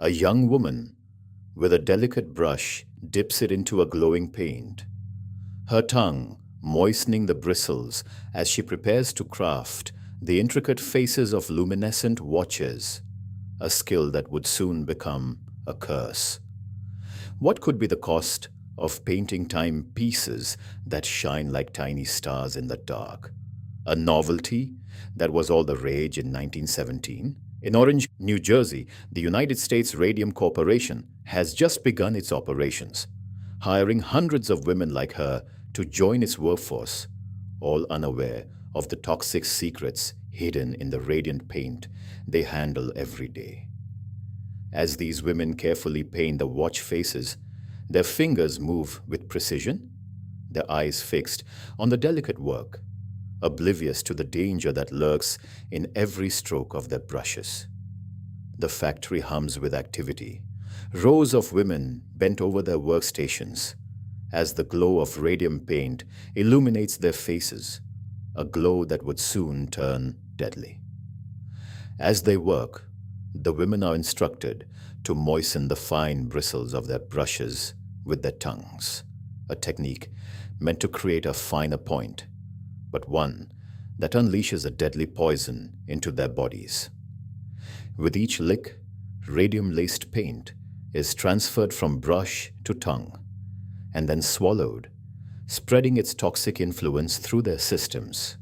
A young woman, with a delicate brush, dips it into a glowing paint, her tongue moistening the bristles as she prepares to craft the intricate faces of luminescent watches, a skill that would soon become a curse. What could be the cost of painting timepieces that shine like tiny stars in the dark? A novelty that was all the rage in 1917? In Orange, New Jersey, the United States Radium Corporation has just begun its operations, hiring hundreds of women like her to join its workforce, all unaware of the toxic secrets hidden in the radiant paint they handle every day. As these women carefully paint the watch faces, their fingers move with precision, their eyes fixed on the delicate work, oblivious to the danger that lurks in every stroke of their brushes. The factory hums with activity. Rows of women bent over their workstations as the glow of radium paint illuminates their faces, a glow that would soon turn deadly. As they work, the women are instructed to moisten the fine bristles of their brushes with their tongues, a technique meant to create a finer point, but one that unleashes a deadly poison into their bodies. With each lick, radium-laced paint is transferred from brush to tongue and then swallowed, spreading its toxic influence through their systems.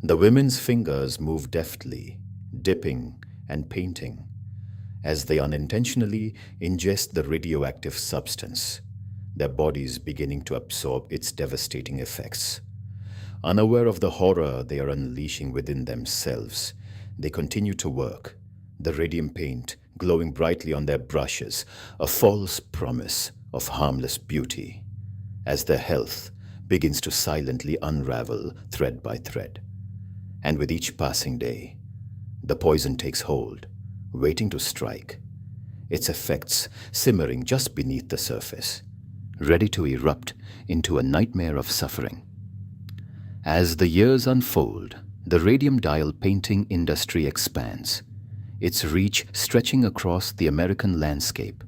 The women's fingers move deftly, dipping and painting, as they unintentionally ingest the radioactive substance, their bodies beginning to absorb its devastating effects. Unaware of the horror they are unleashing within themselves, they continue to work, the radium paint glowing brightly on their brushes, a false promise of harmless beauty, as their health begins to silently unravel thread by thread. And with each passing day, the poison takes hold, waiting to strike, its effects simmering just beneath the surface, ready to erupt into a nightmare of suffering. As the years unfold, the radium dial painting industry expands, its reach stretching across the American landscape,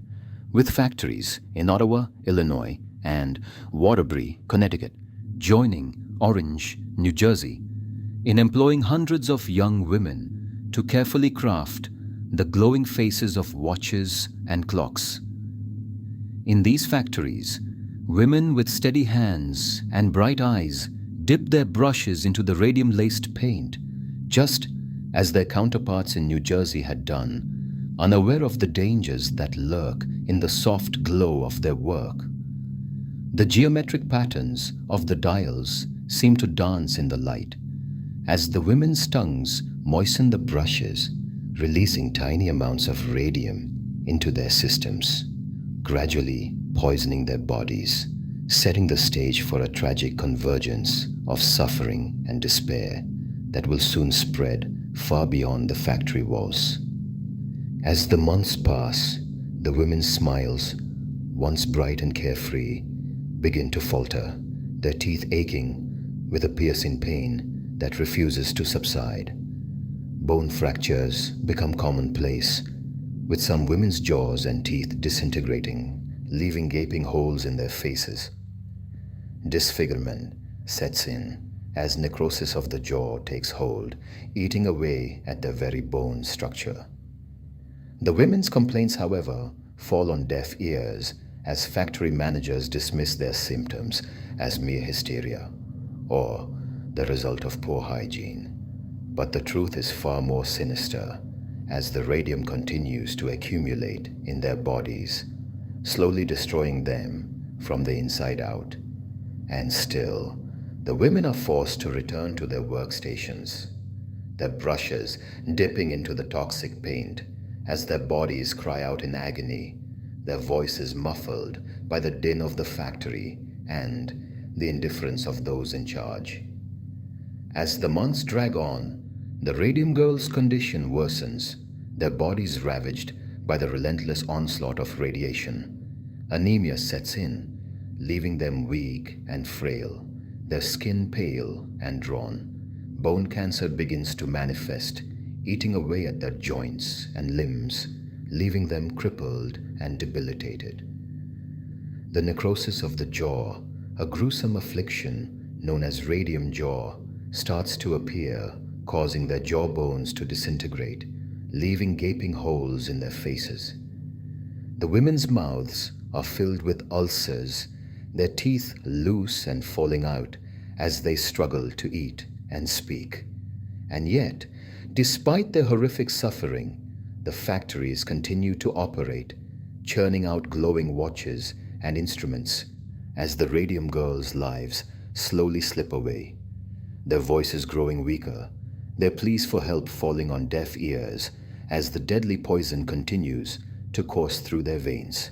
with factories in Ottawa, Illinois, and Waterbury, Connecticut, joining Orange, New Jersey, in employing hundreds of young women to carefully craft the glowing faces of watches and clocks. In these factories, women with steady hands and bright eyes dip their brushes into the radium-laced paint, just as their counterparts in New Jersey had done, unaware of the dangers that lurk in the soft glow of their work. The geometric patterns of the dials seem to dance in the light, as the women's tongues moisten the brushes, releasing tiny amounts of radium into their systems, gradually poisoning their bodies, setting the stage for a tragic convergence of suffering and despair that will soon spread far beyond the factory walls. As the months pass, the women's smiles, once bright and carefree, begin to falter, their teeth aching with a piercing pain that refuses to subside. Bone fractures become commonplace, with some women's jaws and teeth disintegrating, leaving gaping holes in their faces. Disfigurement sets in as necrosis of the jaw takes hold, eating away at their very bone structure. The women's complaints, however, fall on deaf ears as factory managers dismiss their symptoms as mere hysteria or the result of poor hygiene. But the truth is far more sinister as the radium continues to accumulate in their bodies, slowly destroying them from the inside out. And still, the women are forced to return to their workstations, their brushes dipping into the toxic paint as their bodies cry out in agony, their voices muffled by the din of the factory and the indifference of those in charge. As the months drag on, the Radium Girls' condition worsens, their bodies ravaged by the relentless onslaught of radiation. Anemia sets in, leaving them weak and frail, their skin pale and drawn. Bone cancer begins to manifest, eating away at their joints and limbs, leaving them crippled and debilitated. The necrosis of the jaw, a gruesome affliction known as radium jaw, starts to appear, causing their jaw bones to disintegrate, leaving gaping holes in their faces. The women's mouths are filled with ulcers, their teeth loose and falling out as they struggle to eat and speak. And yet, despite their horrific suffering, the factories continue to operate, churning out glowing watches and instruments as the Radium Girls' lives slowly slip away, their voices growing weaker, their pleas for help falling on deaf ears as the deadly poison continues to course through their veins.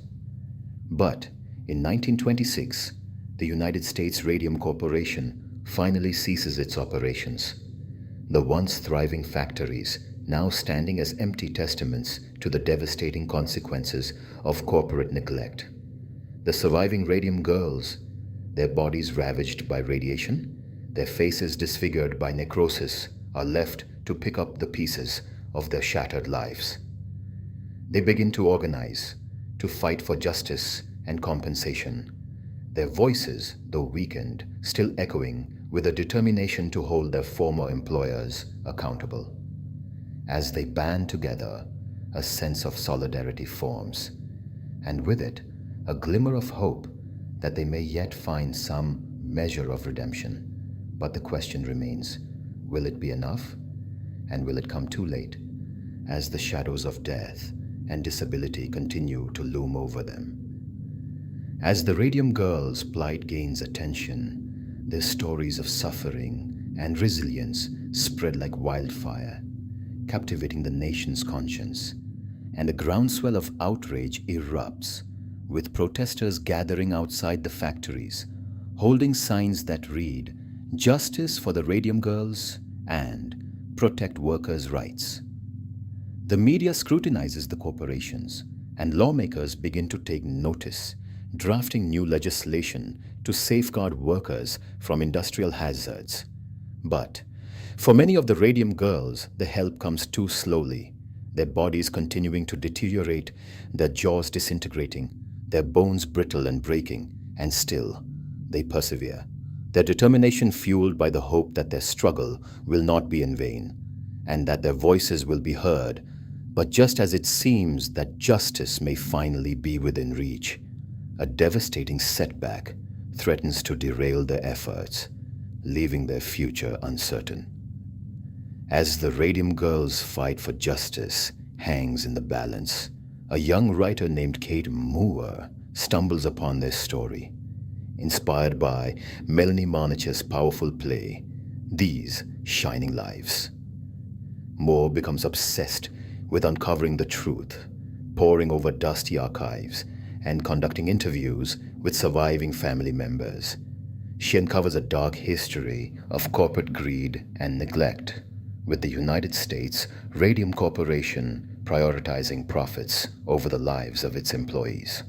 But in 1926, the United States Radium Corporation finally ceases its operations. The once thriving factories now standing as empty testaments to the devastating consequences of corporate neglect. The surviving Radium Girls, their bodies ravaged by radiation, their faces disfigured by necrosis, are left to pick up the pieces of their shattered lives. They begin to organize, to fight for justice and compensation, their voices, though weakened, still echoing with a determination to hold their former employers accountable. As they band together, a sense of solidarity forms, and with it, a glimmer of hope that they may yet find some measure of redemption. But the question remains, will it be enough? And will it come too late, as the shadows of death and disability continue to loom over them? As the Radium Girls' plight gains attention, their stories of suffering and resilience spread like wildfire, captivating the nation's conscience, and a groundswell of outrage erupts, with protesters gathering outside the factories, holding signs that read, "Justice for the Radium Girls" and "Protect workers' rights." The media scrutinizes the corporations, and lawmakers begin to take notice, drafting new legislation to safeguard workers from industrial hazards. But for many of the Radium Girls, the help comes too slowly, their bodies continuing to deteriorate, their jaws disintegrating, their bones brittle and breaking, and still they persevere, their determination fueled by the hope that their struggle will not be in vain, and that their voices will be heard. But just as it seems that justice may finally be within reach, a devastating setback threatens to derail their efforts, leaving their future uncertain. As the Radium Girls' fight for justice hangs in the balance, a young writer named Kate Moore stumbles upon their story. Inspired by Melanie Marnich's powerful play, These Shining Lives. Moore becomes obsessed with uncovering the truth, poring over dusty archives, and conducting interviews with surviving family members. She uncovers a dark history of corporate greed and neglect, with the United States Radium Corporation prioritizing profits over the lives of its employees.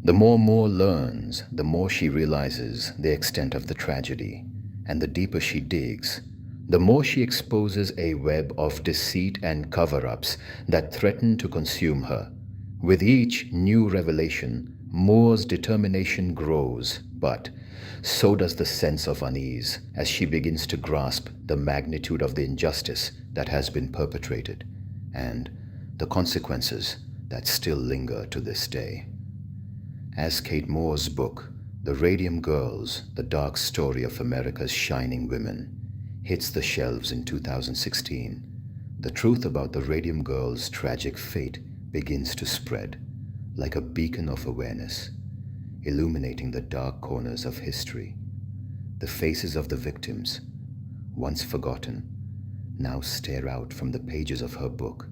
The more Moore learns, the more she realizes the extent of the tragedy, and the deeper she digs, the more she exposes a web of deceit and cover-ups that threaten to consume her. With each new revelation, Moore's determination grows, but so does the sense of unease as she begins to grasp the magnitude of the injustice that has been perpetrated and the consequences that still linger to this day. As Kate Moore's book, The Radium Girls, The Dark Story of America's Shining Women, hits the shelves in 2016, the truth about the Radium Girls' tragic fate begins to spread like a beacon of awareness, illuminating the dark corners of history. The faces of the victims, once forgotten, now stare out from the pages of her book,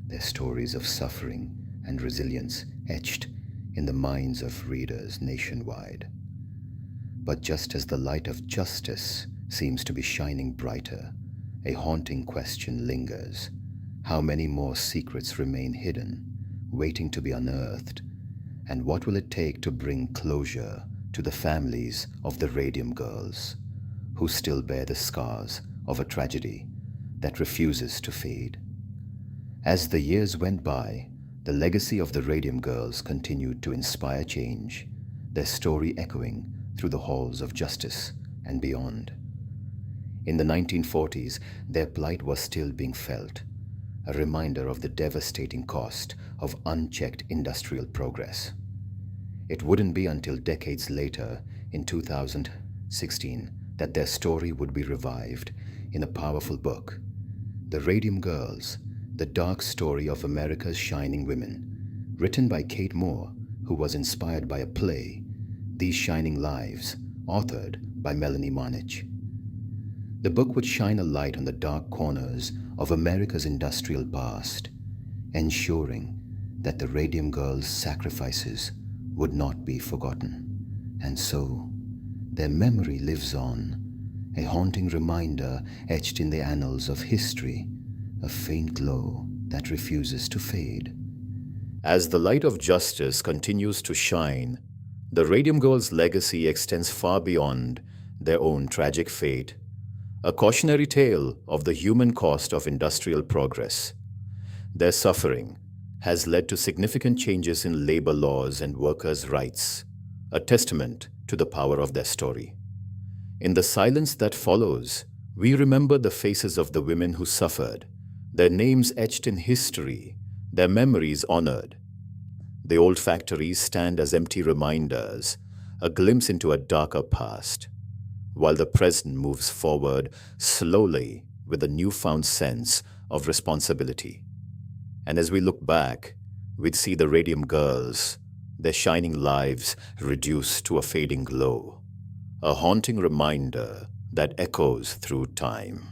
their stories of suffering and resilience etched in the minds of readers nationwide. But just as the light of justice seems to be shining brighter, a haunting question lingers. How many more secrets remain hidden, waiting to be unearthed? And what will it take to bring closure to the families of the Radium Girls, who still bear the scars of a tragedy that refuses to fade? As the years went by, the legacy of the Radium Girls continued to inspire change, their story echoing through the halls of justice and beyond. In the 1940s, their plight was still being felt, a reminder of the devastating cost of unchecked industrial progress. It wouldn't be until decades later, in 2016, that their story would be revived in a powerful book, The Radium Girls, The Dark Story of America's Shining Women, written by Kate Moore, who was inspired by a play, These Shining Lives, authored by Melanie Marnich. The book would shine a light on the dark corners of America's industrial past, ensuring that the Radium Girls' sacrifices would not be forgotten. And so, their memory lives on, a haunting reminder etched in the annals of history, a faint glow that refuses to fade. As the light of justice continues to shine, the Radium Girls' legacy extends far beyond their own tragic fate, a cautionary tale of the human cost of industrial progress. Their suffering has led to significant changes in labor laws and workers' rights, a testament to the power of their story. In the silence that follows, we remember the faces of the women who suffered, their names etched in history, their memories honored. The old factories stand as empty reminders, a glimpse into a darker past, while the present moves forward slowly with a newfound sense of responsibility. And as we look back, we'd see the Radium Girls, their shining lives reduced to a fading glow, a haunting reminder that echoes through time.